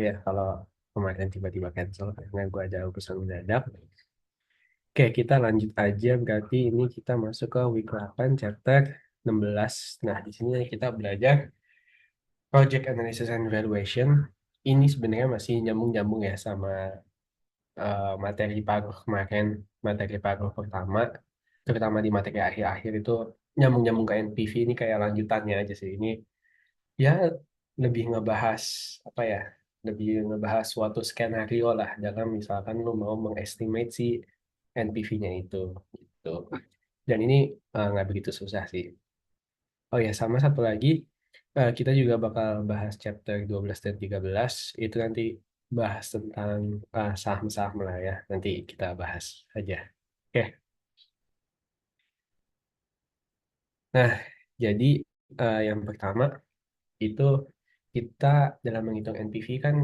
Ya kalau kemarin tiba-tiba cancel karena gue ada urusan mendadak. Oke, kita lanjut aja. Berarti ini kita masuk ke week 8 chapter 16. Nah, di sini kita belajar project analysis and evaluation. Ini sebenarnya masih nyambung-nyambung ya sama materi paruh kemarin, materi paruh pertama, terutama di materi akhir-akhir itu nyambung-nyambung ke NPV. Ini kayak lanjutannya aja sih. Ini ya lebih ngebahas apa ya, lebih ngebahas suatu skenario lah dalam misalkan lu mau mengestimate si NPV-nya itu gitu. Dan ini nggak begitu susah sih. Oh ya, sama satu lagi, kita juga bakal bahas chapter 12 dan 13. Itu nanti bahas tentang saham-saham lah ya, nanti kita bahas aja. Oke. Nah, jadi yang pertama itu kita dalam menghitung NPV kan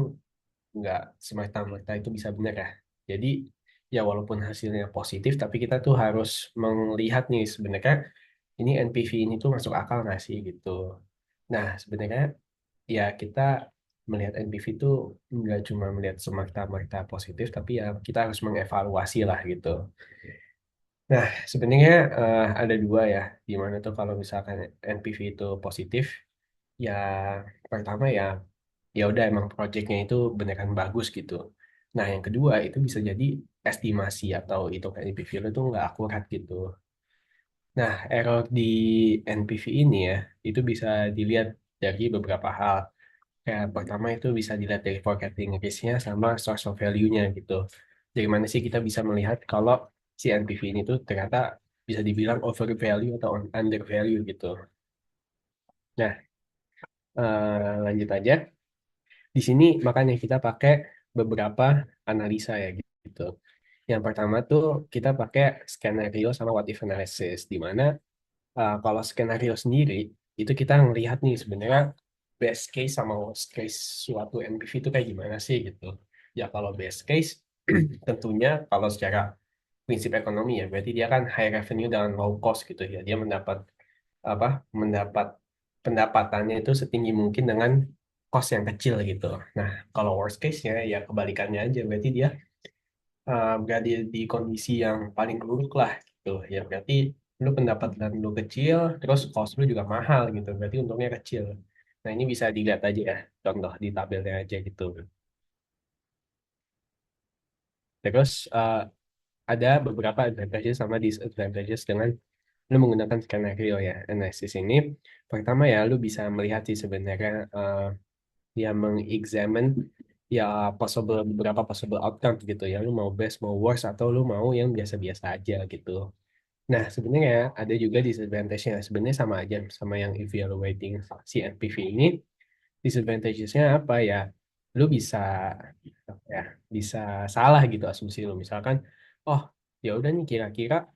nggak semata-mata itu bisa benar ya. Jadi ya walaupun hasilnya positif, tapi kita tuh harus melihat nih sebenarnya ini NPV ini tuh masuk akal nggak sih gitu. Nah sebenarnya ya kita melihat NPV itu nggak cuma melihat semata-mata positif, tapi ya kita harus mengevaluasi lah gitu. Nah sebenarnya ada dua ya, di mana tuh kalau misalkan NPV itu positif, ya pertama ya udah emang proyeknya itu beneran bagus gitu. Nah, yang kedua itu bisa jadi estimasi atau hitungan NPV itu nggak akurat gitu. Nah, error di NPV ini ya, itu bisa dilihat dari beberapa hal. Kayak pertama itu bisa dilihat dari forecasting risk-nya sama source of value-nya gitu. Dari mana sih kita bisa melihat kalau si NPV ini tuh ternyata bisa dibilang overvalue atau undervalue gitu. Nah, lanjut aja. Di sini makanya kita pakai beberapa analisa ya gitu. Yang pertama tuh kita pakai skenario sama what if analysis, di mana kalau skenario sendiri itu kita ngelihat nih sebenarnya best case sama worst case suatu NPV itu kayak gimana sih gitu. Ya kalau best case tentunya kalau secara prinsip ekonomi ya berarti dia kan high revenue dengan low cost gitu ya. Dia mendapat apa? Mendapat pendapatannya itu setinggi mungkin dengan cost yang kecil gitu. Nah, kalau worst case-nya ya kebalikannya aja berarti dia berada di kondisi yang paling buruk lah gitu ya berarti lu pendapatan lu kecil terus cost lu juga mahal gitu berarti untungnya kecil. Nah ini bisa dilihat aja ya, contoh di tabelnya aja gitu. Terus ada beberapa advantages sama disadvantages dengan lu menggunakan skenario ya analisis ini. Pertama ya lu bisa melihat sih sebenarnya ya mengexamine ya beberapa possible outcome gitu ya, lu mau best mau worst atau lu mau yang biasa-biasa aja gitu. Nah, sebenarnya ada juga disadvantage-nya. Sebenarnya sama aja sama yang evaluating si NPV ini. Disadvantage-nya apa ya? Lu bisa apa ya, bisa salah gitu asumsi lu. Misalkan, oh ya udah nih kira-kira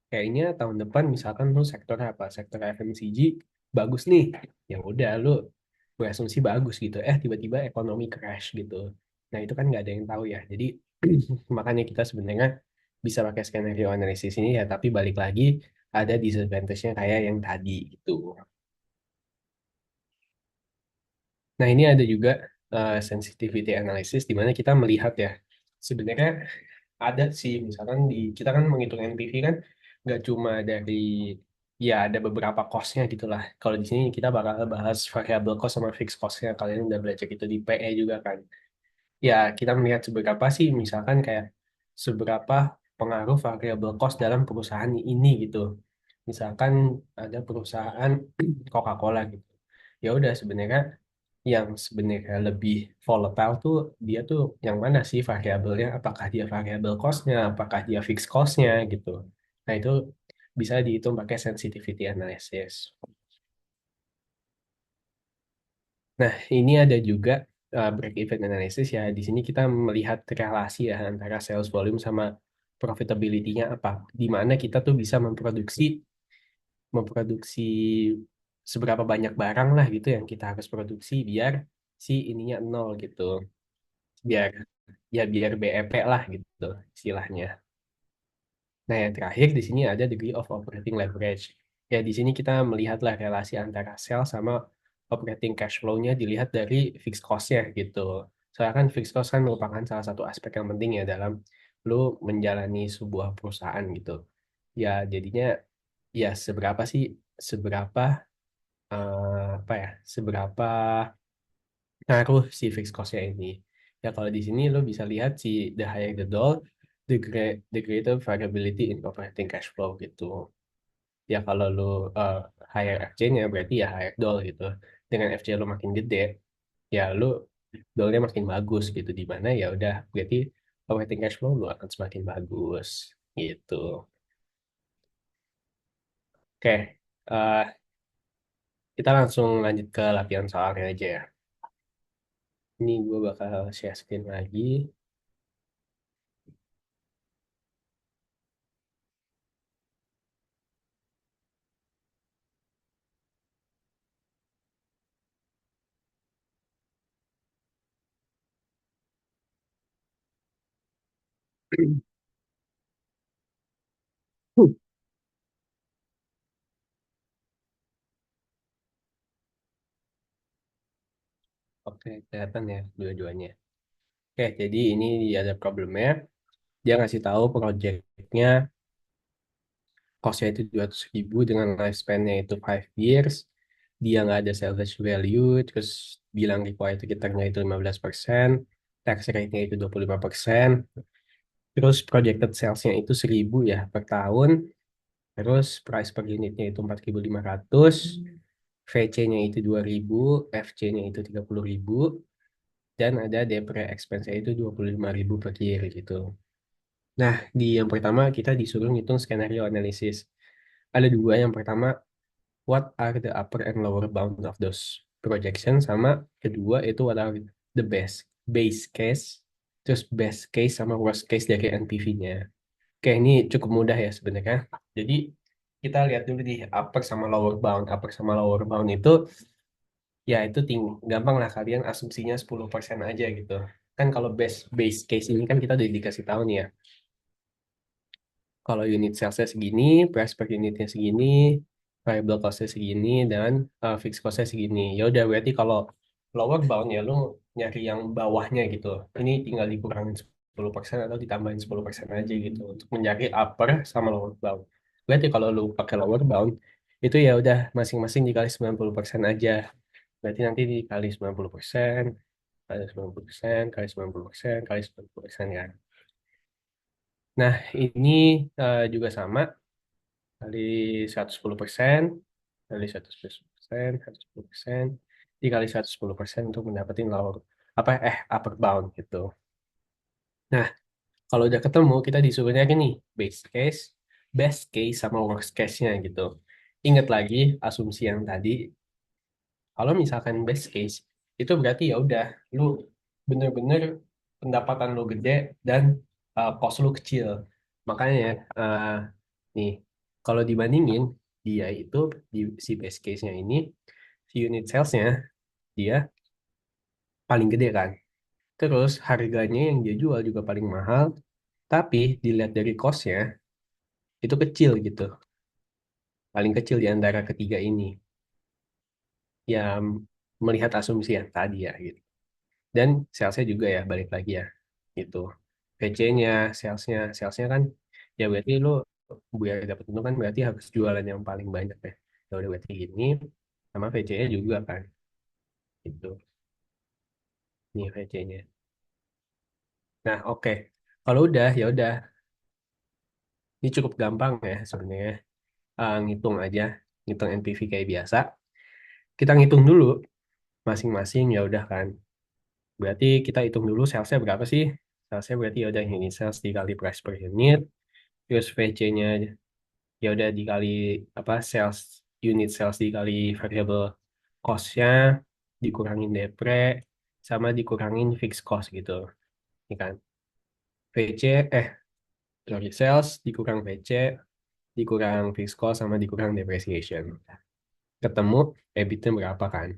kayaknya tahun depan misalkan lu sektor apa? Sektor FMCG bagus nih. Ya udah lu berasumsi bagus gitu. Tiba-tiba ekonomi crash gitu. Nah, itu kan nggak ada yang tahu ya. Jadi makanya kita sebenarnya bisa pakai skenario analisis ini ya, tapi balik lagi ada disadvantage-nya kayak yang tadi gitu. Nah, ini ada juga sensitivity analysis di mana kita melihat ya sebenarnya ada sih misalkan kita kan menghitung NPV kan nggak cuma dari ya ada beberapa cost-nya gitulah. Kalau di sini kita bakal bahas variable cost sama fixed cost-nya. Kalian udah belajar itu di PE juga kan. Ya, kita melihat seberapa sih misalkan kayak seberapa pengaruh variable cost dalam perusahaan ini gitu. Misalkan ada perusahaan Coca-Cola gitu. Ya udah sebenarnya yang sebenarnya lebih volatile tuh dia tuh yang mana sih variabelnya? Apakah dia variable cost-nya, apakah dia fixed cost-nya gitu. Nah, itu bisa dihitung pakai sensitivity analysis. Nah, ini ada juga break-even analysis ya. Di sini kita melihat relasi ya antara sales volume sama profitability-nya apa. Di mana kita tuh bisa memproduksi seberapa banyak barang lah gitu yang kita harus produksi biar si ininya nol gitu. Biar biar BEP lah gitu istilahnya. Nah, yang terakhir di sini ada degree of operating leverage. Ya, di sini kita melihatlah relasi antara sales sama operating cash flow-nya dilihat dari fixed cost-nya gitu. Soalnya kan fixed cost kan merupakan salah satu aspek yang penting ya dalam lu menjalani sebuah perusahaan gitu. Ya jadinya ya seberapa apa ya seberapa ngaruh si fixed cost-nya ini. Ya kalau di sini lo bisa lihat si the higher the dollar, the greater variability in operating cash flow gitu. Ya kalau lo uh, higher FJ-nya berarti ya higher dollar gitu. Dengan FJ lo makin gede, ya lo dollarnya makin bagus gitu. Di mana ya udah berarti operating cash flow lo akan semakin bagus gitu. Oke, eh, kita langsung lanjut ke latihan soalnya aja ya. Ini gue bakal share screen lagi. Oke, kelihatan ya dua-duanya. Oke, jadi ini ada problemnya. Dia ngasih tahu projectnya costnya itu 200.000 dengan lifespan-nya itu 5 years. Dia nggak ada salvage value, terus bilang required return-nya itu 15%, tax rate-nya itu 25%, terus projected sales-nya itu 1.000 ya per tahun, terus price per unitnya itu 4.500, VC-nya itu 2.000, FC-nya itu 30.000, dan ada depre expense-nya itu 25.000 per year gitu. Nah, di yang pertama kita disuruh ngitung skenario analisis. Ada dua. Yang pertama, what are the upper and lower bound of those projections? Sama kedua itu what are the base case, terus best case sama worst case dari NPV-nya. Oke, ini cukup mudah ya sebenarnya. Jadi kita lihat dulu di upper sama lower bound. Upper sama lower bound itu ya itu gampang lah kalian asumsinya 10% aja gitu. Kan kalau base case ini kan kita udah dikasih tahu nih ya. Kalau unit salesnya segini, price per unitnya segini, variable costnya segini, dan fixed costnya segini. Ya udah berarti kalau lower bound ya lu nyari yang bawahnya gitu. Ini tinggal dikurangin 10% atau ditambahin 10% aja gitu untuk mencari upper sama lower bound. Berarti kalau lu pakai lower bound itu ya udah masing-masing dikali 90% aja. Berarti nanti dikali 90%, kali 90%, kali 90%, kali 90% ya. Nah, ini juga sama kali 110%, kali 110%, 110%, dikali 110% untuk mendapatkan lower upper bound gitu. Nah, kalau udah ketemu kita disuruhnya gini, base case, best case sama worst case-nya gitu. Ingat lagi asumsi yang tadi, kalau misalkan best case itu berarti ya udah lu bener-bener pendapatan lu gede dan cost lu kecil. Makanya uh, nih kalau dibandingin dia itu di si best case-nya ini si unit sales-nya dia paling gede kan. Terus harganya yang dia jual juga paling mahal, tapi dilihat dari cost-nya itu kecil gitu. Paling kecil di antara ketiga ini. Ya melihat asumsi yang tadi ya gitu. Dan salesnya juga ya balik lagi ya gitu. PC-nya, salesnya kan ya berarti lu biar dapat untung kan berarti harus jualan yang paling banyak ya. Ya udah berarti gini sama VC-nya juga kan gitu. Nih VC-nya. Nah, oke. Kalau udah ya udah ini cukup gampang ya sebenarnya. Ngitung aja, ngitung NPV kayak biasa. Kita ngitung dulu masing-masing ya udah kan. Berarti kita hitung dulu salesnya berapa sih? Salesnya berarti ya udah ini sales dikali price per unit, terus VC-nya ya udah dikali apa unit sales dikali variable cost-nya, dikurangin depre, sama dikurangin fixed cost gitu. Ini kan VC, sorry, sales dikurang VC, dikurang fixed cost, sama dikurang depreciation. Ketemu EBIT-nya berapa kan?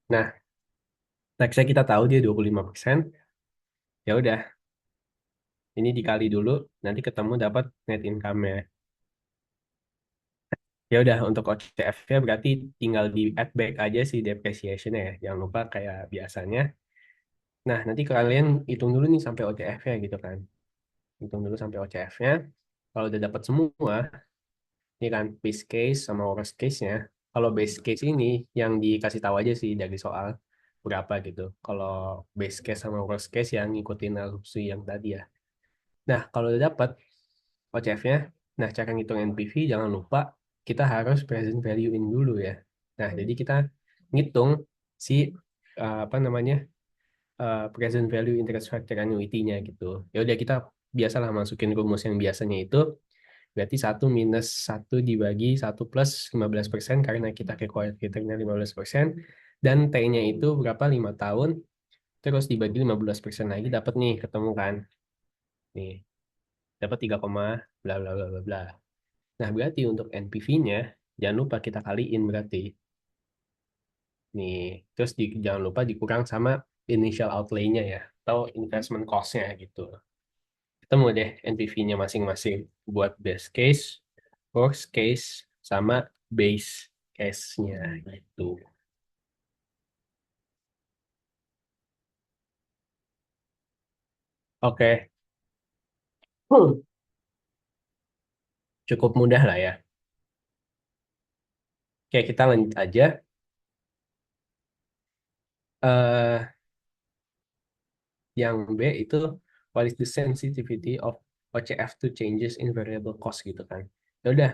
Nah, tax-nya kita tahu dia 25%. Ya udah, ini dikali dulu, nanti ketemu dapat net income-nya. Ya udah untuk OCF-nya berarti tinggal di add back aja si depreciation-nya ya. Jangan lupa kayak biasanya Nah, nanti kalian hitung dulu nih sampai OCF-nya gitu kan. Hitung dulu sampai OCF-nya. Kalau udah dapat semua, ini kan base case sama worst case-nya. Kalau base case ini yang dikasih tahu aja sih dari soal berapa gitu. Kalau base case sama worst case yang ngikutin asumsi yang tadi ya. Nah, kalau udah dapat OCF-nya, nah cara ngitung NPV jangan lupa kita harus present value-in dulu ya. Nah, jadi kita ngitung si apa namanya present value interest factor annuity-nya gitu. Ya udah kita biasalah masukin rumus yang biasanya itu berarti satu minus satu dibagi satu plus 15% karena kita required returnnya 15% dan T-nya itu berapa 5 tahun terus dibagi 15% lagi dapat nih ketemu kan. Nih, dapat 3, bla bla bla bla bla. Nah, berarti untuk NPV-nya jangan lupa kita kaliin berarti. Nih, terus jangan lupa dikurang sama initial outlay-nya ya atau investment cost-nya gitu. Ketemu deh NPV-nya masing-masing buat best case, worst case, sama base case-nya gitu. Oke. Hmm, cukup mudah lah ya. Oke, kita lanjut aja. eh yang B itu what is the sensitivity of OCF to changes in variable cost gitu kan. Ya udah,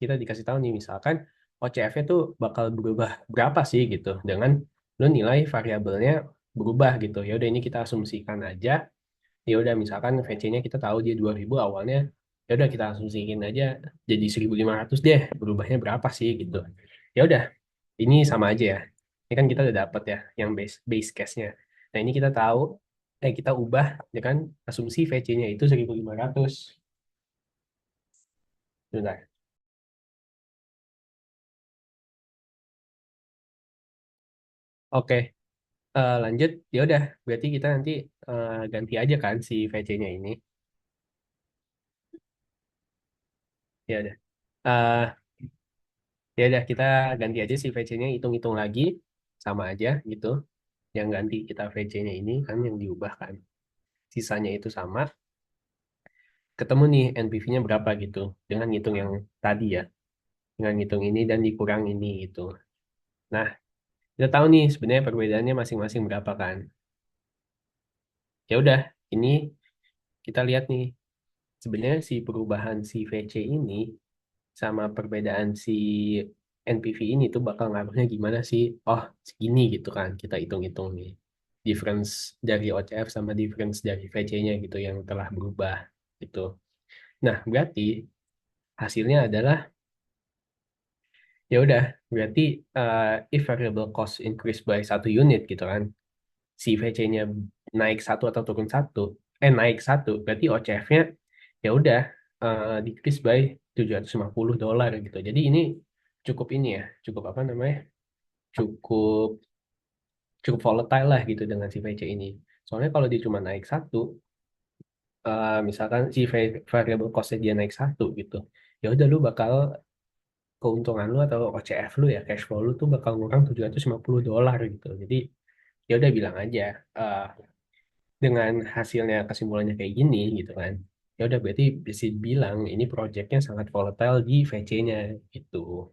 kita dikasih tahu nih misalkan OCF-nya tuh bakal berubah berapa sih gitu dengan lu nilai variabelnya berubah gitu. Ya udah ini kita asumsikan aja. Ya udah misalkan VC-nya kita tahu dia 2000 awalnya. Ya udah kita asumsiin aja jadi 1500 deh. Berubahnya berapa sih gitu. Ya udah, ini sama aja ya. Ini kan kita udah dapat ya yang base case-nya. Nah, ini kita tahu kita ubah ya kan asumsi VC-nya itu 1500. Bentar. Oke, lanjut. Ya udah, berarti kita nanti ganti aja kan si VC-nya ini. Ya udah. Eh, ya udah kita ganti aja si VC-nya hitung-hitung lagi sama aja gitu. Yang ganti kita VC-nya ini kan yang diubah kan. Sisanya itu sama. Ketemu nih NPV-nya berapa gitu dengan ngitung yang tadi ya. Dengan ngitung ini dan dikurang ini gitu. Nah, kita tahu nih sebenarnya perbedaannya masing-masing berapa kan. Ya udah, ini kita lihat nih sebenarnya si perubahan si VC ini sama perbedaan si NPV ini tuh bakal ngaruhnya gimana sih? Oh, segini gitu kan kita hitung-hitung nih. Difference dari OCF sama difference dari VC-nya gitu yang telah berubah gitu. Nah, berarti hasilnya adalah ya udah, berarti if variable cost increase by 1 unit gitu kan, si VC-nya naik satu atau turun satu, naik satu, berarti OCF-nya ya udah decrease by $750 gitu. Jadi ini cukup ini ya, cukup apa namanya? Cukup cukup volatile lah gitu dengan si VC ini. Soalnya kalau dia cuma naik satu, misalkan si variable cost-nya dia naik satu gitu, ya udah lu bakal keuntungan lu atau OCF lu ya cash flow lu tuh bakal ngurang $750 gitu. Jadi ya udah bilang aja eh, dengan hasilnya kesimpulannya kayak gini gitu kan. Ya udah berarti bisa bilang ini proyeknya sangat volatile di VC-nya gitu.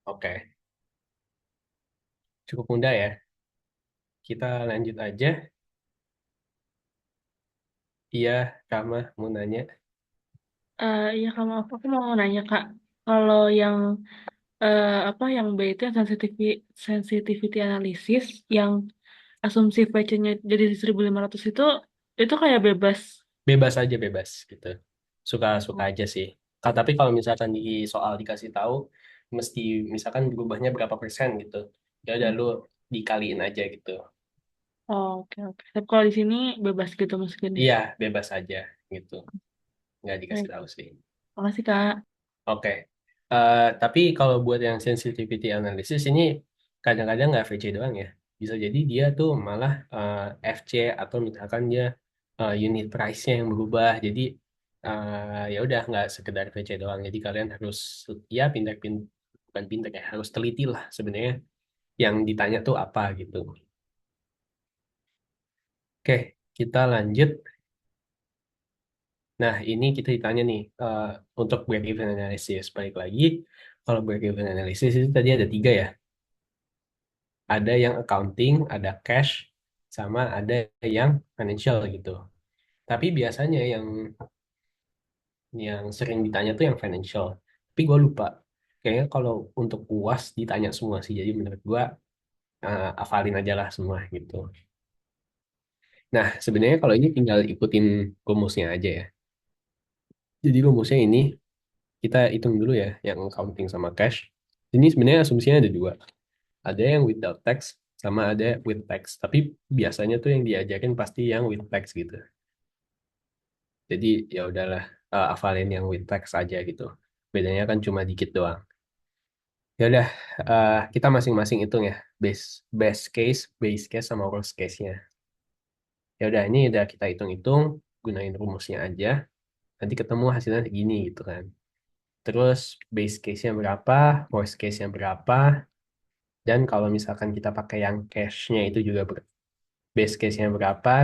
Oke, cukup mudah ya. Kita lanjut aja. Iya, Kama mau nanya. Iya kamu aku mau nanya Kak, kalau yang apa yang B itu yang sensitivity analysis yang asumsi PC-nya jadi 1.500 itu kayak bebas. Bebas aja bebas gitu. Suka-suka aja sih. Tapi kalau misalkan di soal dikasih tahu mesti misalkan berubahnya berapa persen gitu. Ya udah lu dikaliin aja gitu. Oh, oke oke. Tapi kalau di sini bebas gitu masukinnya. Iya, bebas aja gitu. Nggak dikasih Baik, tahu sih. makasih Kak. Oke. Tapi kalau buat yang sensitivity analysis ini kadang-kadang nggak VC doang ya. Bisa jadi dia tuh malah FC atau misalkan dia unit price-nya yang berubah. Jadi ya udah nggak sekedar VC doang. Jadi kalian harus ya pintar-pintar bukan pintar ya harus teliti lah sebenarnya yang ditanya tuh apa gitu. Oke, kita lanjut. Nah, ini kita ditanya nih, untuk break-even analysis. Balik lagi, kalau break-even analysis itu tadi ada tiga ya. Ada yang accounting, ada cash, sama ada yang financial gitu. Tapi biasanya yang sering ditanya tuh yang financial. Tapi gue lupa. Kayaknya kalau untuk UAS ditanya semua sih. Jadi menurut gue hafalin aja lah semua gitu. Nah, sebenarnya kalau ini tinggal ikutin rumusnya aja ya. Jadi rumusnya ini kita hitung dulu ya, yang accounting sama cash. Ini sebenarnya asumsinya ada dua. Ada yang without tax, sama ada with tax. Tapi biasanya tuh yang diajarin pasti yang with tax gitu. Jadi ya udahlah, hafalin yang with tax aja gitu. Bedanya kan cuma dikit doang. Ya udah, kita masing-masing hitung ya. Base best case, base case sama worst case-nya. Ya udah, ini udah kita hitung-hitung, gunain rumusnya aja. Nanti ketemu hasilnya segini gitu kan. Terus base case-nya berapa, worst case-nya berapa, dan kalau misalkan kita pakai yang cash-nya itu juga base case-nya berapa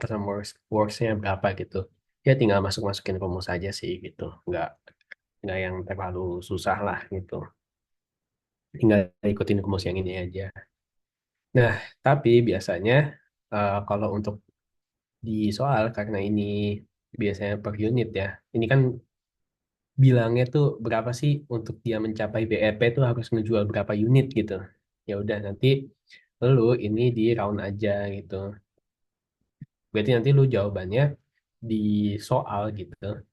sama worst-nya berapa gitu. Ya tinggal masuk-masukin rumus aja sih gitu. Nggak yang terlalu susah lah gitu. Tinggal ikutin rumus yang ini aja. Nah, tapi biasanya kalau untuk di soal karena ini biasanya per unit ya. Ini kan bilangnya tuh berapa sih untuk dia mencapai BEP tuh harus ngejual berapa unit gitu. Ya udah nanti lu ini di round aja gitu. Berarti nanti lu jawabannya di soal gitu.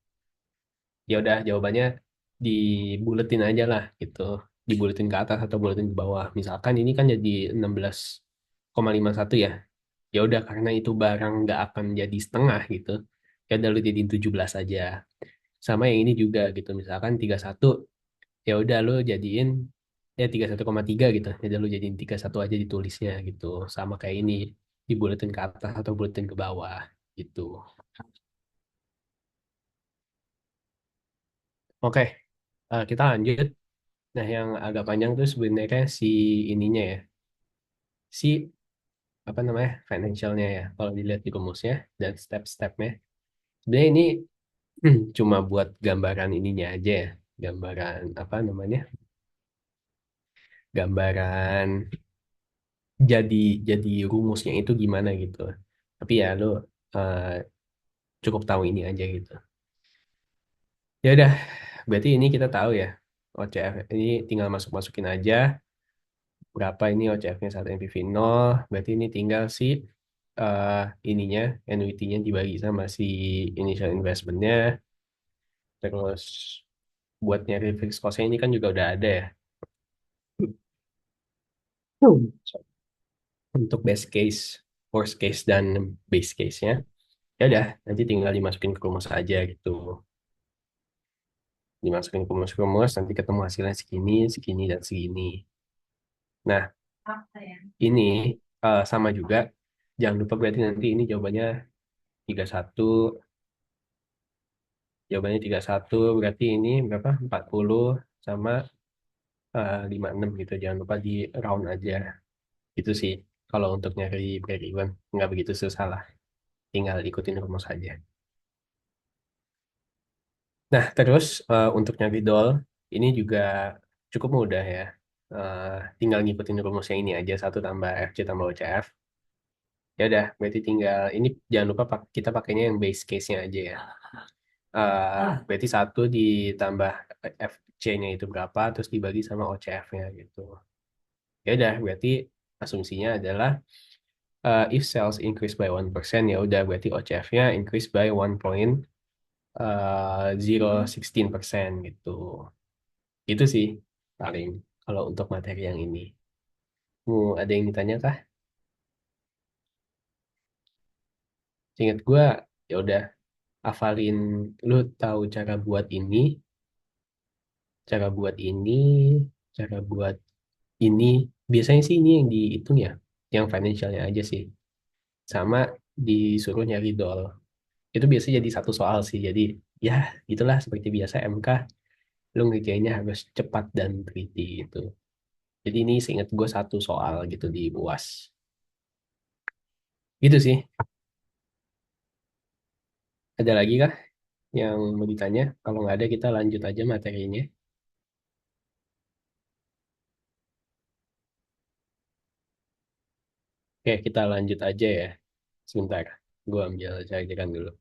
Ya udah jawabannya dibuletin aja lah gitu. Dibuletin ke atas atau buletin ke bawah. Misalkan ini kan jadi 16,51 ya. Ya udah karena itu barang nggak akan jadi setengah gitu. Ya udah lu jadiin 17 aja. Sama yang ini juga gitu. Misalkan 31, ya udah lu jadiin ya 31,3 gitu. Jadi lu jadiin 31 aja ditulisnya gitu. Sama kayak ini dibuletin ke atas atau buletin ke bawah gitu. Oke, kita lanjut. Nah, yang agak panjang tuh sebenarnya si ininya ya, si apa namanya financialnya ya. Kalau dilihat di rumusnya dan step-stepnya, sebenarnya ini cuma buat gambaran ininya aja ya, gambaran apa namanya, gambaran jadi jadi rumusnya itu gimana gitu. Tapi ya lo eh, cukup tahu ini aja gitu. Ya udah, berarti ini kita tahu ya. OCF ini tinggal masuk-masukin aja berapa ini OCF-nya saat NPV 0, berarti ini tinggal si eh, ininya, annuity-nya dibagi sama si initial investment-nya, terus buat nyari fixed cost-nya ini kan juga udah ada ya. So, untuk best case, worst case, dan base case-nya, ya udah, nanti tinggal dimasukin ke rumus aja gitu. Dimasukin ke rumus-rumus, nanti ketemu hasilnya segini, segini, dan segini. Nah, ini sama juga, jangan lupa berarti nanti ini jawabannya 31. Jawabannya 31 berarti ini berapa? 40 sama 56 gitu. Jangan lupa di round aja. Itu sih. Kalau untuk nyari break even nggak begitu susah lah. Tinggal ikutin rumus aja. Nah, terus untuk nyari doll ini juga cukup mudah ya. Eh, Tinggal ngikutin rumusnya ini aja. Satu tambah FC tambah OCF. Ya udah, berarti tinggal ini jangan lupa kita pakainya yang base case-nya aja ya. Berarti satu ditambah FC-nya itu berapa, terus dibagi sama OCF-nya gitu. Ya udah, berarti asumsinya adalah if sales increase by 1%, ya udah berarti OCF-nya increase by 1.016% gitu. Itu sih paling kalau untuk materi yang ini. Ada yang ditanya kah? Ingat gue, ya udah hafalin, lu tahu cara buat ini, cara buat ini. Biasanya sih ini yang dihitung ya, yang financialnya aja sih. Sama disuruh nyari doll. Itu biasanya jadi satu soal sih. Jadi ya itulah seperti biasa MK, lu ngerjainnya harus cepat dan teliti itu. Jadi ini seingat gue satu soal gitu di UAS. Gitu sih. Ada lagi kah yang mau ditanya? Kalau nggak ada, kita lanjut aja materinya. Oke, kita lanjut aja ya. Sebentar, gue ambil cairan dulu.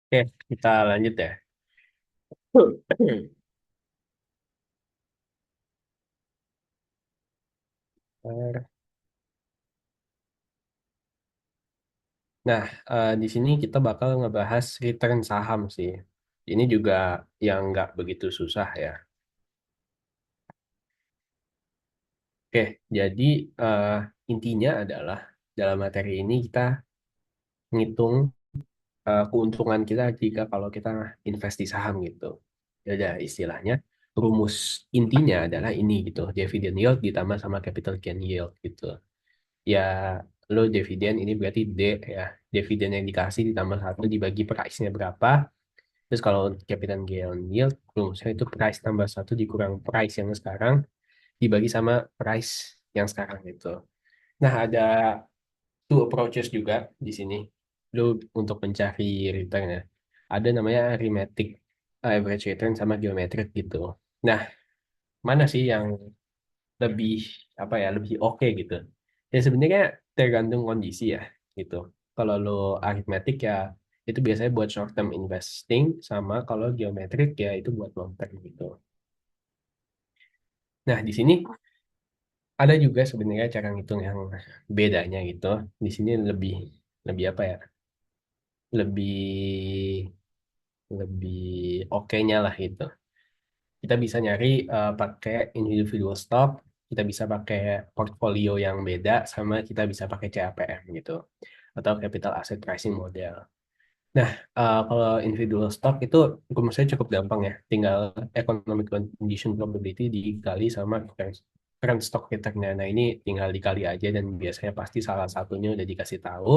Oke, kita lanjut ya. Nah, di sini kita bakal ngebahas return saham sih. Ini juga yang nggak begitu susah ya. Oke, jadi eh, intinya adalah dalam materi ini kita ngitung keuntungan kita jika kalau kita invest di saham gitu. Ya udah istilahnya rumus intinya adalah ini gitu, dividen yield ditambah sama capital gain yield gitu. Ya lo dividen ini berarti D ya, dividen yang dikasih ditambah satu dibagi price-nya berapa. Terus kalau capital gain yield rumusnya itu price tambah satu dikurang price yang sekarang dibagi sama price yang sekarang gitu. Nah, ada two approaches juga di sini. Lu untuk mencari return ya. Ada namanya arithmetic average return sama geometric gitu. Nah, mana sih yang lebih apa ya, lebih oke gitu? Ya sebenarnya tergantung kondisi ya gitu. Kalau lo arithmetic ya itu biasanya buat short term investing, sama kalau geometric ya itu buat long term gitu. Nah, di sini ada juga sebenarnya cara ngitung yang bedanya gitu. Di sini lebih lebih apa ya? Lebih lebih oke-nya lah gitu. Kita bisa nyari pakai individual stock, kita bisa pakai portfolio yang beda, sama kita bisa pakai CAPM gitu, atau Capital Asset Pricing Model. Nah, kalau individual stock itu rumusnya cukup gampang ya, tinggal economic condition probability dikali sama current stock return-nya. Nah, ini tinggal dikali aja dan biasanya pasti salah satunya udah dikasih tahu.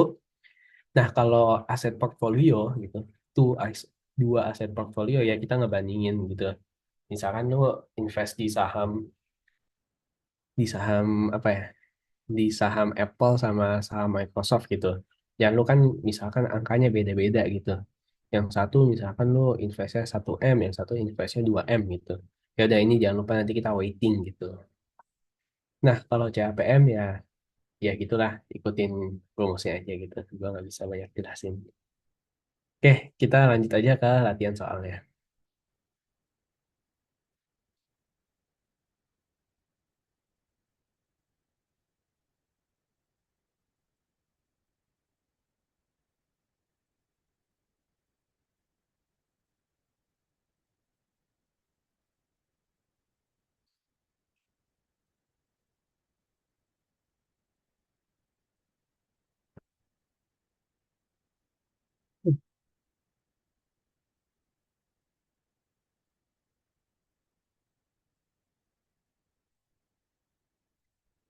Nah, kalau aset portfolio gitu, tuh dua aset portfolio ya kita ngebandingin gitu. Misalkan lu invest di saham apa ya? Di saham Apple sama saham Microsoft gitu. Yang lu kan misalkan angkanya beda-beda gitu. Yang satu misalkan lu investnya 1 M, yang satu investnya 2 M gitu. Ya udah ini jangan lupa nanti kita waiting gitu. Nah, kalau CAPM ya ya gitulah, ikutin rumusnya aja gitu. Gua nggak bisa banyak jelasin. Oke, kita lanjut aja ke latihan soalnya.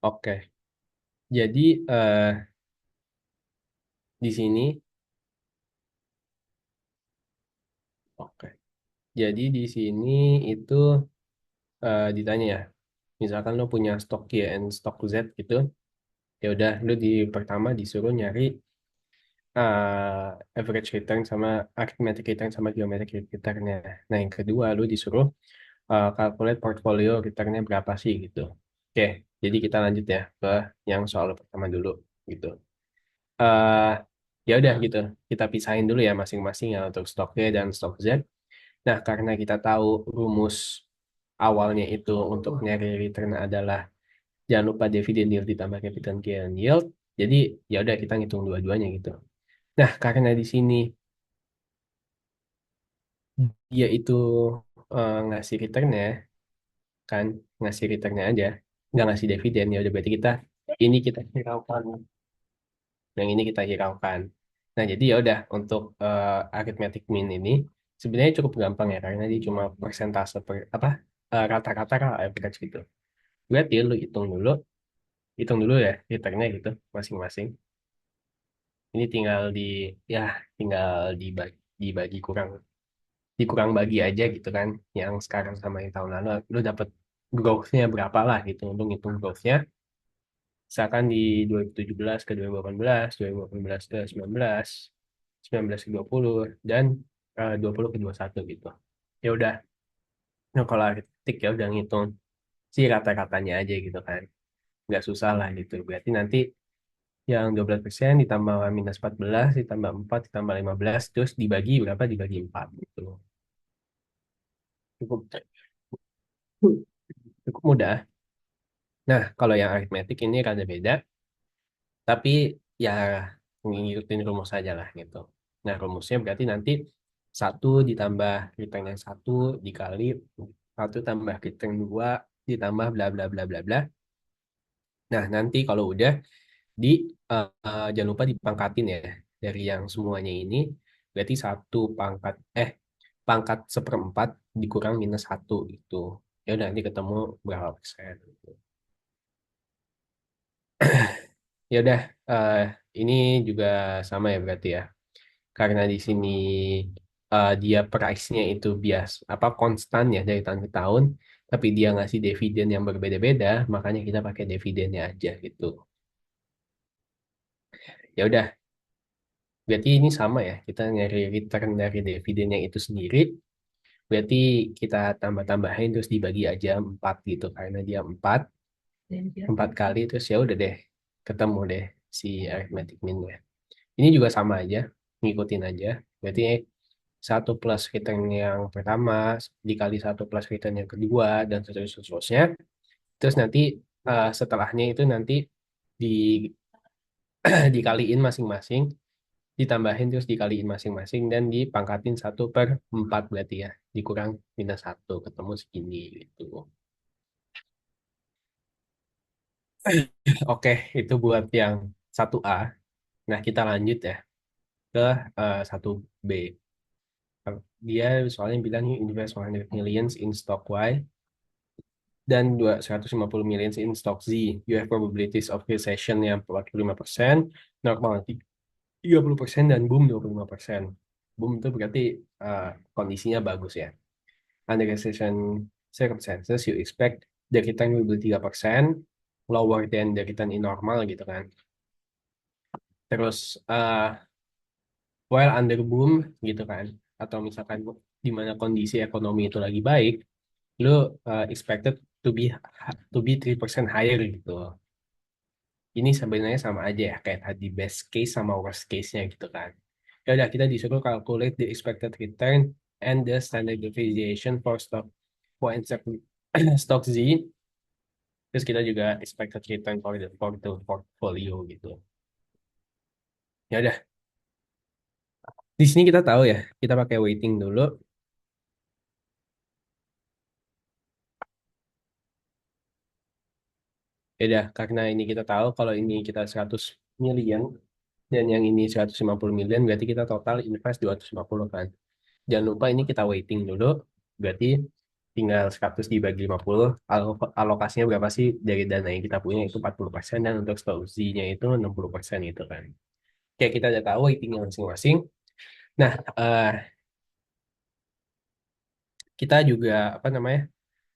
Oke, jadi di sini, oke. Jadi di sini itu ditanya ya, misalkan lo punya stok Y and stok Z gitu, ya udah lo di pertama disuruh nyari average return sama arithmetic return sama geometric returnnya. Nah yang kedua lo disuruh calculate portfolio returnnya berapa sih gitu. Oke, jadi kita lanjut ya ke yang soal pertama dulu gitu. eh Ya udah gitu, kita pisahin dulu ya masing-masing ya untuk stok Y dan stok Z. Nah, karena kita tahu rumus awalnya itu untuk nyari return adalah jangan lupa dividen yield ditambah capital gain yield. Jadi ya udah kita ngitung dua-duanya gitu. Nah, karena di sini dia itu ngasih return ya kan, ngasih returnnya aja, nggak ngasih dividen, ya udah berarti kita ini kita hiraukan, yang ini kita hiraukan. Nah jadi ya udah untuk arithmetic mean ini sebenarnya cukup gampang ya karena dia cuma persentase per apa rata-rata lah average gitu. Berarti lu hitung dulu ya returnnya gitu masing-masing. Ini tinggal ya tinggal dibagi dikurang bagi aja gitu kan, yang sekarang sama yang tahun lalu lu dapet growth-nya berapa lah gitu, untuk ngitung growth-nya misalkan di 2017 ke 2018, 2018 ke 19, 19 ke 20, dan 20 ke 21 gitu. Ya udah, nah kalau aritmetik ya udah ngitung si rata-ratanya aja gitu kan. Nggak susah lah gitu. Berarti nanti yang 12% ditambah minus 14, ditambah 4, ditambah 15, terus dibagi berapa? Dibagi 4 gitu. Cukup, cukup mudah. Nah, kalau yang aritmetik ini rada beda, tapi ya ngikutin rumus saja lah gitu. Nah, rumusnya berarti nanti satu ditambah return yang satu dikali satu tambah return dua ditambah bla bla bla bla bla. Nah, nanti kalau udah di jangan lupa dipangkatin ya dari yang semuanya ini, berarti satu pangkat seperempat dikurang minus satu itu. Ya udah nanti ketemu berapa persen. Ya udah, eh, ini juga sama ya berarti ya. Karena di sini dia price-nya itu apa konstan ya dari tahun ke tahun, tapi dia ngasih dividen yang berbeda-beda, makanya kita pakai dividennya aja gitu. Ya udah, berarti ini sama ya, kita nyari return dari dividen yang itu sendiri, berarti kita tambah-tambahin terus dibagi aja 4 gitu, karena dia 4 kali terus ya udah deh, ketemu deh si arithmetic mean-nya. Ini juga sama aja, ngikutin aja. Berarti satu plus return yang pertama dikali satu plus return yang kedua dan seterusnya. Terus nanti setelahnya itu nanti di dikaliin masing-masing, ditambahin terus dikaliin masing-masing dan dipangkatin 1/4 berarti ya, dikurang minus satu ketemu segini gitu. Oke, itu buat yang 1A. Nah, kita lanjut ya ke 1B. Dia soalnya bilang nih invest 100 millions in stock Y dan 250 million in stock Z. You have probabilities of recession yang 45%, normal 30%, dan boom 25%. Boom itu berarti uh, kondisinya bagus ya. Under recession circumstances, you expect the return will be 3%, lower than the return in normal gitu kan. Terus while under boom gitu kan, atau misalkan di mana kondisi ekonomi itu lagi baik, lu expected to be 3% higher gitu. Ini sebenarnya sama aja ya kayak tadi best case sama worst case-nya gitu kan. Ya udah kita disuruh calculate the expected return and the standard deviation for stock stock Z. Terus kita juga expected return for the portfolio gitu. Ya udah, di sini kita tahu ya, kita pakai weighting dulu. Ya udah, karena ini kita tahu kalau ini kita 100 million dan yang ini 150 million, berarti kita total invest 250 kan. Jangan lupa ini kita weighting dulu, berarti tinggal 100 dibagi 50, alokasinya berapa sih dari dana yang kita punya itu 40%, dan untuk stokzinya itu 60% gitu kan. Kayak kita udah tahu weightingnya masing-masing. Nah, kita juga apa namanya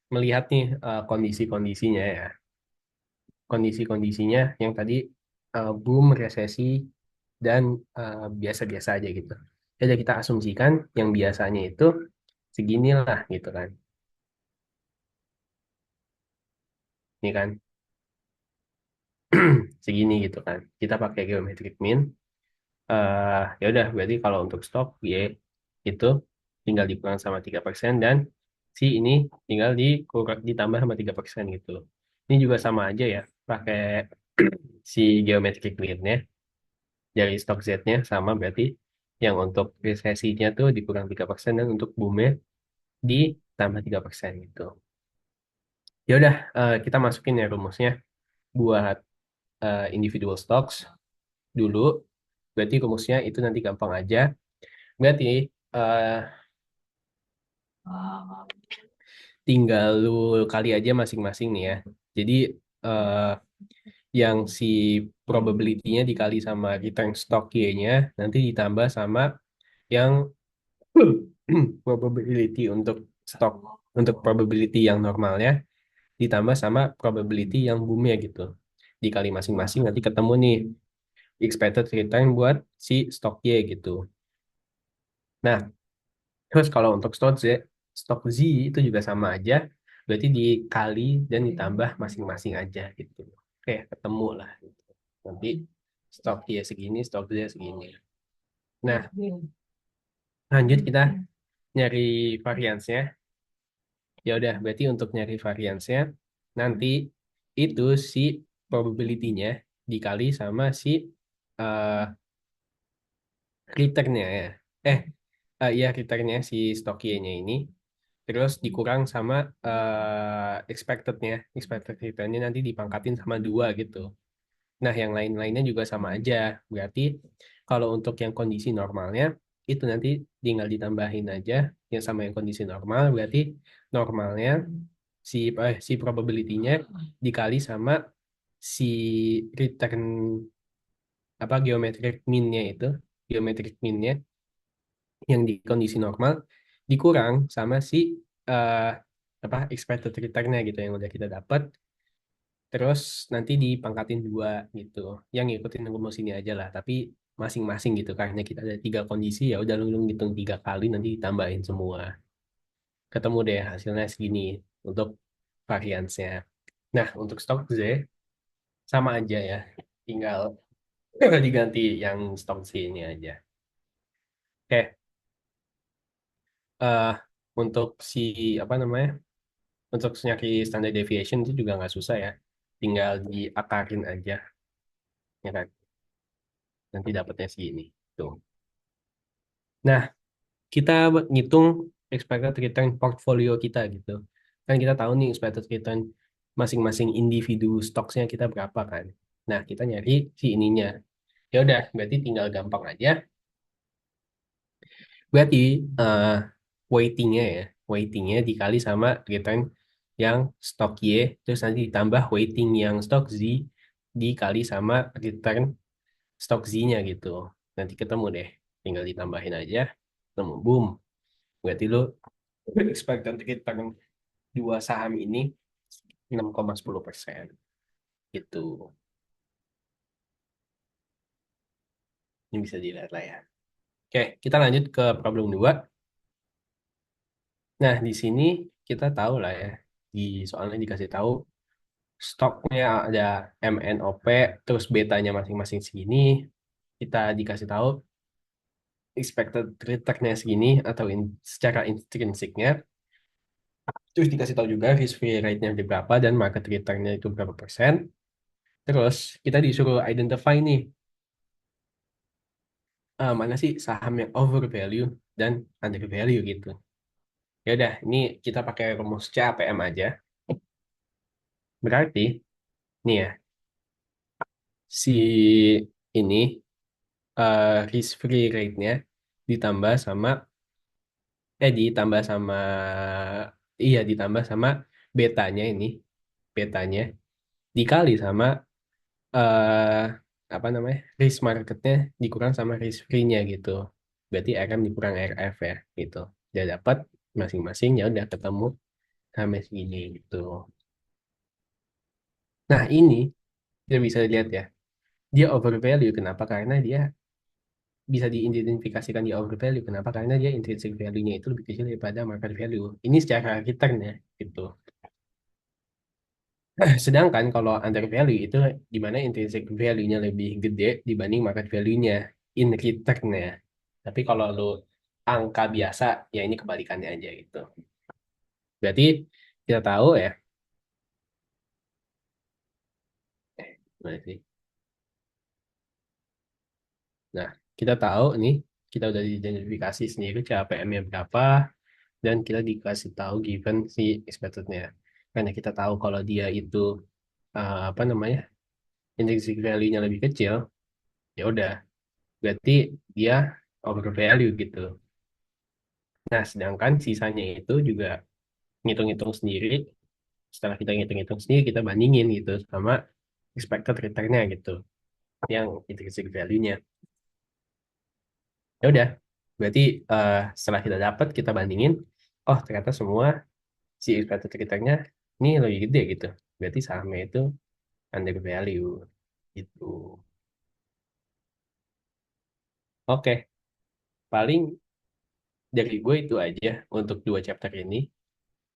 melihat nih kondisi-kondisinya ya. Kondisi-kondisinya yang tadi boom, resesi, dan biasa-biasa aja gitu. Jadi kita asumsikan yang biasanya itu seginilah gitu kan. Ini kan segini gitu kan. Kita pakai geometric mean. Ya udah berarti kalau untuk stok Y itu tinggal dikurang sama 3% dan si ini tinggal ditambah sama 3% gitu. Ini juga sama aja ya, pakai si geometric mean-nya dari stok Z-nya sama berarti yang untuk resesinya tuh dikurang 3% dan untuk boom-nya tambah 3% gitu. Ya udah, kita masukin ya rumusnya buat individual stocks dulu. Berarti rumusnya itu nanti gampang aja. Berarti eh, tinggal lu kali aja masing-masing nih ya. Jadi eh, yang si probability-nya dikali sama return stock Y-nya nanti ditambah sama yang probability untuk stok untuk probability yang normalnya ditambah sama probability yang boomnya gitu. Dikali masing-masing nanti ketemu nih expected return buat si stok Y gitu. Nah, terus kalau untuk stok Z itu juga sama aja, berarti dikali dan ditambah masing-masing aja gitu. Oke, ketemu lah. Gitu. Nanti stok Y segini, stok Z segini. Nah, lanjut kita nyari variansnya. Ya udah, berarti untuk nyari variansnya nanti itu si probability-nya dikali sama si eh, returnnya ya. Eh, ya returnnya si stok Y-nya ini. Terus dikurang sama expected returnnya nanti dipangkatin sama 2 gitu. Nah, yang lain-lainnya juga sama aja. Berarti kalau untuk yang kondisi normalnya, itu nanti tinggal ditambahin aja yang sama yang kondisi normal. Berarti normalnya si probability-nya dikali sama si return apa geometric mean-nya itu, geometric mean-nya yang di kondisi normal dikurang sama si eh, apa expected return-nya gitu yang udah kita dapat. Terus nanti dipangkatin 2 gitu. Yang ngikutin rumus ini aja lah. Tapi masing-masing gitu. Karena kita ada 3 kondisi ya udah lu ngitung 3 kali nanti ditambahin semua. Ketemu deh hasilnya segini untuk variansnya. Nah untuk stok Z sama aja ya. Tinggal diganti yang stok Z ini aja. Oke. eh untuk si apa namanya? Untuk nyari standard deviation itu juga nggak susah ya. Tinggal diakarin aja. Ya kan? Nanti dapatnya segini. Tuh. Nah, kita ngitung expected return portfolio kita gitu. Kan kita tahu nih expected return masing-masing individu stocks-nya kita berapa kan. Nah, kita nyari si ininya. Ya udah, berarti tinggal gampang aja. Berarti eh weighting-nya ya, weighting-nya dikali sama return yang stok Y, terus nanti ditambah weighting yang stok Z dikali sama return stok Z-nya gitu. Nanti ketemu deh, tinggal ditambahin aja, ketemu boom. Berarti lu expected return dua saham ini 6,10% gitu. Ini bisa dilihat lah ya. Oke, kita lanjut ke problem 2. Nah, di sini kita tahu lah ya. Di soalnya dikasih tahu stoknya ada MNOP, terus betanya masing-masing segini. Kita dikasih tahu expected return-nya segini atau secara intrinsiknya. Terus dikasih tahu juga risk free rate-nya berapa dan market return-nya itu berapa persen. Terus kita disuruh identify nih mana sih saham yang overvalue dan undervalue gitu. Ya udah, ini kita pakai rumus CAPM aja. Berarti nih ya, si ini risk free rate-nya ditambah sama ditambah sama iya ditambah sama betanya ini, betanya dikali sama eh apa namanya? Risk marketnya dikurang sama risk free-nya gitu. Berarti RM dikurang RF ya gitu. Dia dapat masing-masing ya udah ketemu sama segini gitu. Nah, ini dia bisa lihat ya. Dia overvalue kenapa? Karena dia bisa diidentifikasikan di overvalue. Kenapa? Karena dia intrinsic value-nya itu lebih kecil daripada market value. Ini secara return ya, gitu. Sedangkan kalau undervalue itu di mana intrinsic value-nya lebih gede dibanding market value-nya in return-nya. Tapi kalau lu angka biasa, ya ini kebalikannya aja gitu. Berarti kita tahu ya, gimana sih? Nah, kita tahu nih, kita udah diidentifikasi sendiri CAPM-nya berapa, dan kita dikasih tahu given si expectednya. Karena kita tahu kalau dia itu apa namanya intrinsic value-nya lebih kecil, ya udah berarti dia overvalue gitu. Nah, sedangkan sisanya itu juga ngitung-ngitung sendiri. Setelah kita ngitung-ngitung sendiri, kita bandingin gitu sama expected return-nya gitu, yang intrinsic value-nya. Ya udah, berarti setelah kita dapat, kita bandingin, oh ternyata semua si expected return-nya ini lebih gede gitu. Berarti sahamnya itu undervalue gitu. Oke, paling dari gue itu aja untuk dua chapter ini.